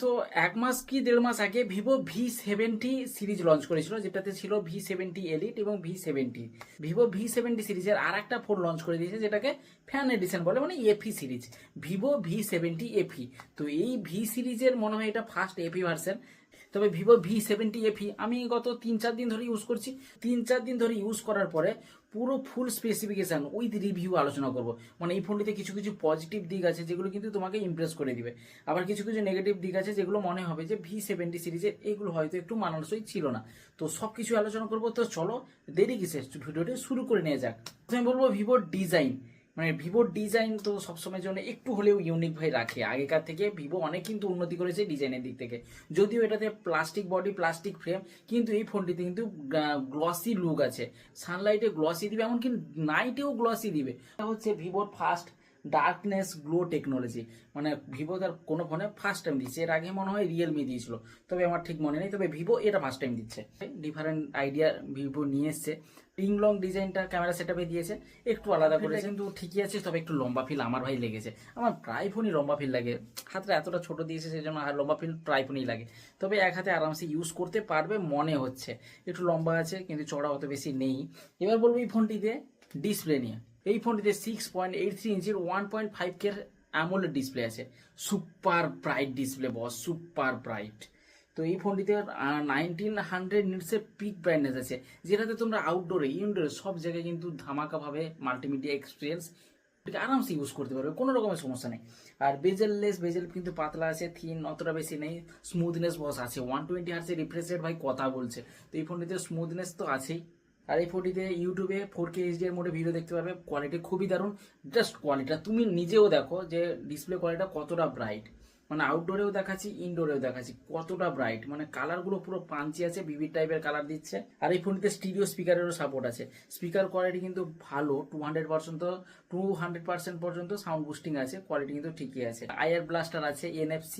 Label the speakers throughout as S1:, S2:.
S1: গত 1 মাস কি 1.5 মাস আগে ভিভো V70 সিরিজ লঞ্চ করেছিল, যেটাতে ছিল V70 এলিট এবং V70। ভিভো V70 সিরিজের আর একটা ফোন লঞ্চ করে দিয়েছে, যেটাকে ফ্যান এডিশন বলে, মানে এফি সিরিজ, ভিভো V70 এফি। তো এই ভি সিরিজের মনে হয় এটা ফার্স্ট এফি ভার্সন। তবে ভিভো V70 এফি আমি গত 3-4 দিন ধরে ইউজ করছি। 3-4 দিন ধরে ইউজ করার পরে পুরো ফুল স্পেসিফিকেশন উইথ রিভিউ আলোচনা করব। মানে এই ফোনটিতে কিছু কিছু পজিটিভ দিক আছে যেগুলো কিন্তু তোমাকে ইমপ্রেস করে দিবে, আবার কিছু কিছু নেগেটিভ দিক আছে যেগুলো মনে হবে যে V70 সিরিজের এগুলো হয়তো একটু মানানসই ছিল না। তো সব কিছু আলোচনা করবো। তো চলো দেরি কিসে, ভিডিওটি শুরু করে নিয়ে যাক। আমি বলবো ভিভোর ডিজাইন, মানে ভিভোর ডিজাইন তো সবসময়ের জন্য একটু হলেও ইউনিক ভাই রাখে। আগেকার থেকে ভিভো অনেক কিন্তু উন্নতি করেছে ডিজাইনের দিক থেকে। যদিও এটাতে প্লাস্টিক বডি প্লাস্টিক ফ্রেম, কিন্তু এই ফোনটিতে কিন্তু গ্লসি লুক আছে। সানলাইটে গ্লসি দিবে, এমনকি নাইটেও গ্লসি দিবে। এটা হচ্ছে ভিভোর ফার্স্ট ডার্কনেস গ্লো টেকনোলজি, মানে ভিভো তার কোনো ফোনে ফার্স্ট টাইম দিচ্ছে। এর আগে মনে হয় রিয়েলমি দিয়েছিল, তবে আমার ঠিক মনে নেই। তবে ভিভো এটা ফার্স্ট টাইম দিচ্ছে। ডিফারেন্ট আইডিয়া ভিভো নিয়ে এসছে। রিং লং ডিজাইনটা ক্যামেরা সেটআপে দিয়েছে, একটু আলাদা করেছে, কিন্তু ঠিকই আছে। তবে একটু লম্বা ফিল আমার ভাই লেগেছে। আমার প্রায় ফোনই লম্বা ফিল লাগে, হাতটা এতটা ছোট দিয়েছে সেই জন্য আর লম্বা ফিল প্রায় ফোনই লাগে। তবে এক হাতে আরামসে ইউজ করতে পারবে মনে হচ্ছে। একটু লম্বা আছে কিন্তু চড়া অত বেশি নেই। এবার বলবো এই ফোনটিতে ডিসপ্লে নিয়ে। এই ফোনটিতে 6.83 ইঞ্চির 1.5K অ্যামোলেড ডিসপ্লে আছে। সুপার ব্রাইট ডিসপ্লে বস, সুপার ব্রাইট। তো এই ফোনটিতে 1900 নিটসের পিক ব্রাইটনেস আছে, যেটাতে তোমরা আউটডোরে ইনডোরে সব জায়গায় কিন্তু ধামাকাভাবে মাল্টিমিডিয়া এক্সপিরিয়েন্স আরামসে ইউজ করতে পারবে, কোনো রকমের সমস্যা নেই। আর বেজেললেস, বেজেল কিন্তু পাতলা আছে, থিন অতটা বেশি নেই। স্মুথনেস বস আছে, 120 হার্টজের রিফ্রেশ রেট ভাই কথা বলছে। তো এই ফোনটিতে স্মুথনেস তো আছেই। আর এই ফোনটিতে ইউটিউবে 4K HDR মোডে ভিডিও দেখতে পারবে। কোয়ালিটি খুবই দারুণ। জাস্ট কোয়ালিটিটা তুমি নিজেও দেখো যে ডিসপ্লে কোয়ালিটিটা কতটা ব্রাইট। মানে আউটডোরেও দেখাচ্ছি, ইনডোরেও দেখাচ্ছি, কতটা ব্রাইট। মানে কালারগুলো পুরো পাঞ্চি আছে, বিবিড টাইপের কালার দিচ্ছে। আর এই ফোনটিতে স্টিরিও স্পিকারেরও সাপোর্ট আছে। স্পিকার কোয়ালিটি কিন্তু ভালো, 200% পর্যন্ত সাউন্ড বুস্টিং আছে। কোয়ালিটি কিন্তু ঠিকই আছে। আইআর ব্লাস্টার আছে, NFC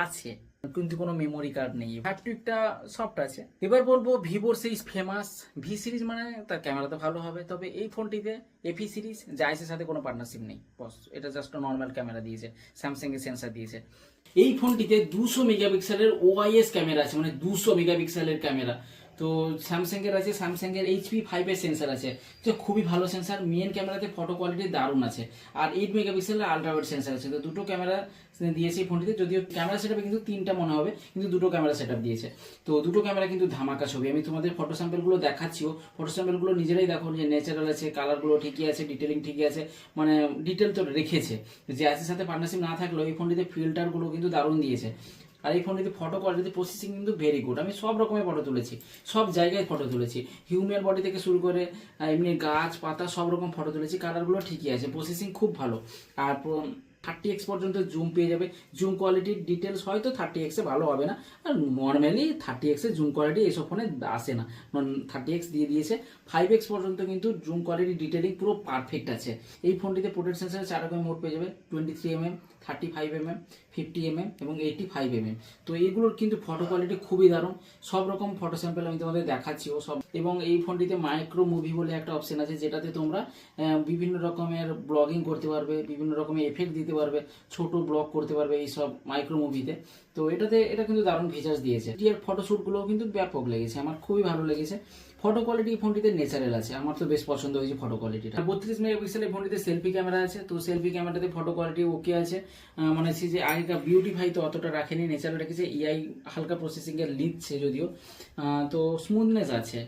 S1: আছে, কিন্তু কোনো মেমোরি কার্ড নেই। হ্যাপটিকটা সফট আছে। এবার বলবো ভিভোর সেই ফেমাস ভি সিরিজ, মানে তার ক্যামেরা তো ভালো হবে। তবে এই ফোনটিতে এফি সিরিজ জাইসের সাথে কোনো পার্টনারশিপ নেই বস। এটা জাস্ট নর্মাল ক্যামেরা দিয়েছে, স্যামসাং এর সেন্সার দিয়েছে। এই ফোনটিতে 200 মেগাপিক্সেলের OIS ক্যামেরা আছে, মানে 200 মেগাপিক্সেলের ক্যামেরা। তো স্যামসাং এর আছে, স্যামসাং এর HP5 এর সেন্সার আছে, তো খুবই ভালো সেন্সার। মেন ক্যামেরাতে ফটো কোয়ালিটি দারুণ আছে। আর 8 মেগাপিক্সেলের আলট্রাওয়াইড সেন্সার আছে। তো দুটো ক্যামেরা দিয়েছে এই ফোনটিতে। যদিও ক্যামেরা সেটআপে কিন্তু 3টা মনে হবে, কিন্তু দুটো ক্যামেরা সেটআপ দিয়েছে। তো দুটো ক্যামেরা কিন্তু ধামাকা ছবি। আমি তোমাদের ফটো স্যাম্পেলগুলো দেখাচ্ছিও, ফটো স্যাম্পেলগুলো নিজেরাই দেখো যে ন্যাচারাল আছে, কালারগুলো ঠিকই আছে, ডিটেলিং ঠিকই আছে, মানে ডিটেল তো রেখেছে। যে এর সাথে পার্টনারশিপ না থাকলেও এই ফোনটিতে ফিল্টারগুলো কিন্তু দারুণ দিয়েছে। আর এই ফোনটিতে ফটো কোয়ালিটি প্রসেসিং কিন্তু ভেরি গুড। আমি সব রকমের ফটো তুলেছি, সব জায়গায় ফটো তুলেছি, হিউম্যান বডি থেকে শুরু করে এমনি গাছ পাতা সব রকম ফটো তুলেছি। কালারগুলো ঠিকই আছে, প্রসেসিং খুব ভালো। আর 30x পর্যন্ত জুম পেয়ে যাবে। জুম কোয়ালিটির ডিটেলস হয়তো 30x এ ভালো হবে না, আর নর্মালি 30x এর জুম কোয়ালিটি এইসব ফোনে আসে না, 30x দিয়ে দিয়েছে। 5x পর্যন্ত কিন্তু জুম কোয়ালিটি ডিটেলিং পুরো পারফেক্ট আছে। এই ফোনটিতে পোর্ট্রেট সেন্সর 4 রকমের মোড পেয়ে যাবে, 23mm, 35mm, 50mm এবং 85mm। তো এইগুলোর কিন্তু ফটো কোয়ালিটি খুবই দারুণ। সব রকম ফটো স্যাম্পল আমি তোমাদের দেখাচ্ছিও সব। এবং এই ফোনটিতে মাইক্রো মুভি বলে একটা অপশন আছে, যেটাতে তোমরা বিভিন্ন রকমের ব্লগিং করতে পারবে, বিভিন্ন রকমের এফেক্ট দিতে পারবে, ছোট ব্লগ করতে পারবে এই সব মাইক্রো মুভিতে। তো এটা কিন্তু দারুণ ফিচার্স দিয়েছে। এর ফটোশ্যুটগুলোও কিন্তু ব্যাপক লেগেছে, আমার খুবই ভালো লেগেছে। ফটো কোয়ালিটি ফোনটিতে ন্যাচারাল আছে, আমার তো বেশ পছন্দ হয়েছে ফটো কোয়ালিটিটা। 32 মেগাপিক্সেলের ফোনটিতে সেলফি ক্যামেরা আছে। তো সেলফি ক্যামেরাতে ফটো কোয়ালিটি ওকে আছে। মানে হচ্ছে যে আগেকার বিউটিফাই তো অতটা রাখেনি, ন্যাচারাল রেখেছে। AI হালকা প্রসেসিং এর লিখছে যদিও, তো স্মুথনেস আছে।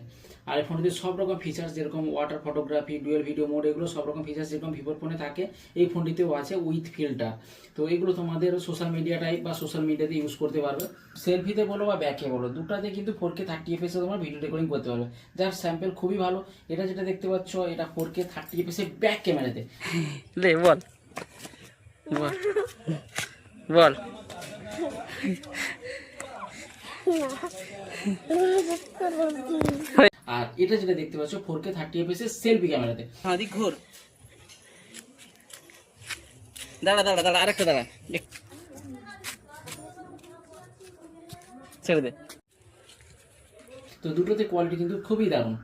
S1: আর এই ফোনটিতে সব রকম ফিচার্স, যেরকম water photography, dual video mode, এগুলো সব রকম ফিচার্স যেরকম ভিভোর ফোনে থাকে এই ফোনটিতেও আছে উইথ ফিল্টার। তো এগুলো তোমাদের সোশ্যাল মিডিয়া টাইপ বা সোশ্যাল মিডিয়াতে ইউজ করতে পারবে। সেলফিতে বলো বা ব্যাকে বলো, দুটাতে কিন্তু 4K 30fps এ তোমরা ভিডিও রেকর্ডিং করতে পারবে, যার স্যাম্পল খুবই ভালো। এটা যেটা দেখতে পাচ্ছ, এটা 4K 30fps এ ব্যাক ক্যামেরাতে।
S2: বল বল বল।
S1: আর এটা যেটা দেখতে পাচ্ছ 4K 30fps এর সেলফি ক্যামেরাতে।
S2: হাদি ঘোর, দাঁড়া দাঁড়া দাঁড়া, আরেকটা দাঁড়া, ছেড়ে দে।
S1: তো দুটোতে কোয়ালিটি কিন্তু খুবই দারুণ।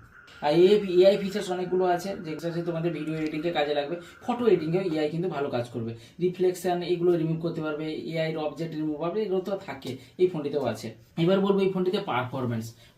S1: আর এআই ফিচার্স অনেকগুলো আছে, যেগুলো আছে তোমাদের ভিডিও এডিটিংয়ে কাজে লাগবে, ফটো এডিটিংয়ে এআই কিন্তু ভালো কাজ করবে। রিফ্লেকশন এগুলো রিমুভ করতে পারবে, এআই অবজেক্ট রিমুভ পারবে, এগুলো তো থাকে, এই ফোনটিতেও আছে। এবার বলবো এই ফোনটিতে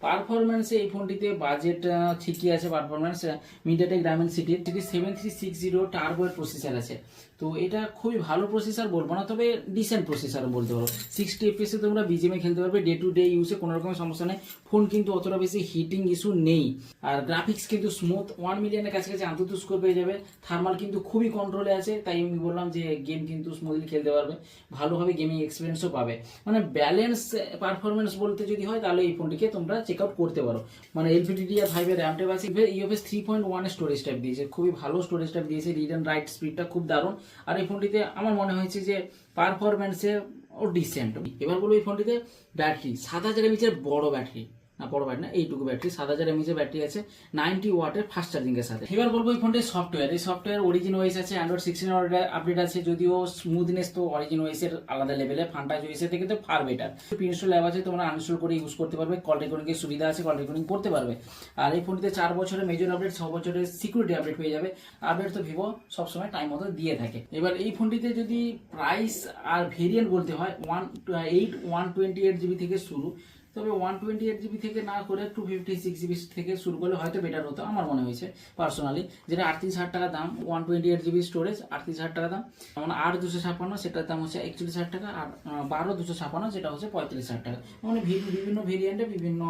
S1: পারফরমেন্সে এই ফোনটিতে বাজেট ঠিকই আছে। পারফরমেন্স মিডিয়াটেক ডায়মেনসিটির 7360 টার্বো এর প্রসেসর আছে। তো এটা খুবই ভালো প্রসেসর বলবো না, তবে ডিসেন্ট প্রসেসর বলতে পারো। 60 FPS তোমরা বিজিএমে খেলতে পারবে, ডে টু ডে ইউজে কোনো রকম সমস্যা নেই। ফোন কিন্তু অতটা বেশি হিটিং ইস্যু নেই। আর গ্রাফিক্স কিন্তু স্মুথ, 1 মিলিয়নের কাছাকাছি আন্তর্জাতিক স্কোর পেয়ে যাবে। থার্মাল কিন্তু খুবই কন্ট্রোলে আছে, তাই আমি বললাম যে গেম কিন্তু স্মুথলি খেলতে পারবে, ভালোভাবে গেমিং এক্সপিরিয়েন্সও পাবে। মানে ব্যালেন্স পারফরমেন্স বলতে যদি হয় তাহলে এই ফোনটিকে তোমরা চেক আউট করতে পারো। মানে LPDDR5 এর র্যাম টাইপ আছে, ইউএফএস 3.1 স্টোরেজ টাইপ দিয়েছে, খুবই ভালো স্টোরেজ টাইপ দিয়েছে। রিড অ্যান্ড রাইট স্পিডটা খুব দারুণ। আর এই ফোনটিতে আমার মনে হয়েছে যে পারফরমেন্সে ও ডিসেন্ট। এবার বলবো এই ফোনটিতে ব্যাটারি 7000 mAh এর বড় ব্যাটারি, না বড় ব্যাটারি না, এইটুকু ব্যাটারি 7000 mAh এর ব্যাটারি আছে 90 ওয়াটের ফাস্ট চার্জিং এর সাথে। এবার বলবো এই ফোনটির সফটওয়্যার। এই সফটওয়্যার অরিজিন ওএস আছে, অ্যান্ড্রয়েড 16 আপডেট আছে, যদিও স্মুথনেস তো অরিজিন ওএস এর আলাদা লেভেলে, ফান্টাজ ওএস এর থেকে তো ফার বেটার। প্রিন্সটল অ্যাপ আছে, তোমরা আনইনস্টল করে ইউজ করতে পারবে, কল রেকর্ডিং এর সুবিধা আছে, কল রেকর্ডিং করতে পারবে। আর এই ফোনটিতে 4 বছরের মেজর আপডেট, 6 বছরের সিকিউরিটি আপডেট পেয়ে যাবে। আপডেট তো ভিভো সবসময় টাইম মতো দিয়ে থাকে। এবার এই ফোনটিতে যদি প্রাইস আর ভেরিয়েন্ট বলতে হয়, 128GB থেকে শুরু, তবে 128GB থেকে না করে 256GB থেকে শুরু করলে হয়তো বেটার হতো আমার মনে হয়েছে পার্সোনালি। যেটা 38,000 টাকা দাম, 128GB স্টোরেজ 38,000 টাকা দাম। মানে 8,256 সেটার দাম হচ্ছে 41,000 টাকা, আর 12,256 যেটা হচ্ছে 35,000 টাকা। মানে বিভিন্ন ভেরিয়েন্টে বিভিন্ন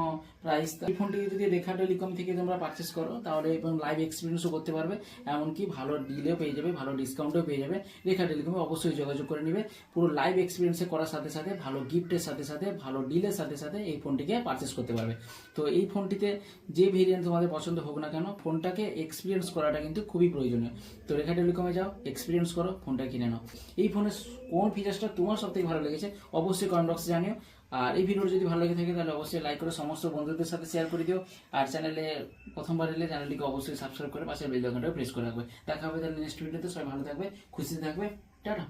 S1: প্রাইস। এই ফোনটি যদি রেখা টেলিকম থেকে তোমরা পারচেস করো তাহলে লাইভ এক্সপিরিয়েন্সও করতে পারবে, এমনকি ভালো ডিলেও পেয়ে যাবে, ভালো ডিসকাউন্টও পেয়ে যাবে। রেখা টেলিকমে অবশ্যই যোগাযোগ করে নিবে। পুরো লাইভ এক্সপিরিয়েন্সে করার সাথে সাথে ভালো গিফটের সাথে সাথে ভালো ডিলের সাথে সাথে এই ফোনটিকে পারচেস করতে পারবে। তো এই ফোনটিতে যে ভেরিয়েন্ট তোমাদের পছন্দ হোক না কেন, ফোনটাকে এক্সপিরিয়েন্স করাটা কিন্তু খুবই প্রয়োজনীয়। তো রেখা টেলিকমে যাও, এক্সপিরিয়েন্স করো, ফোনটা কিনে নাও। এই ফোনের কোন ফিচার্সটা তোমার সবথেকে ভালো লেগেছে অবশ্যই কমেন্ট বক্সে জানিও। আর এই ভিডিওটি যদি ভালো লেগে থাকে তাহলে অবশ্যই লাইক করে সমস্ত বন্ধুদের সাথে শেয়ার করে দিও। আর চ্যানেলে প্রথমবার এলে চ্যানেলটিকে অবশ্যই সাবস্ক্রাইব করে পাশের বেল আইকনটা প্রেস করে রাখবে। দেখা হবে তাহলে নেক্সট ভিডিওতে। সবাই ভালো থাকবে, খুশি থাকবে, টাটা।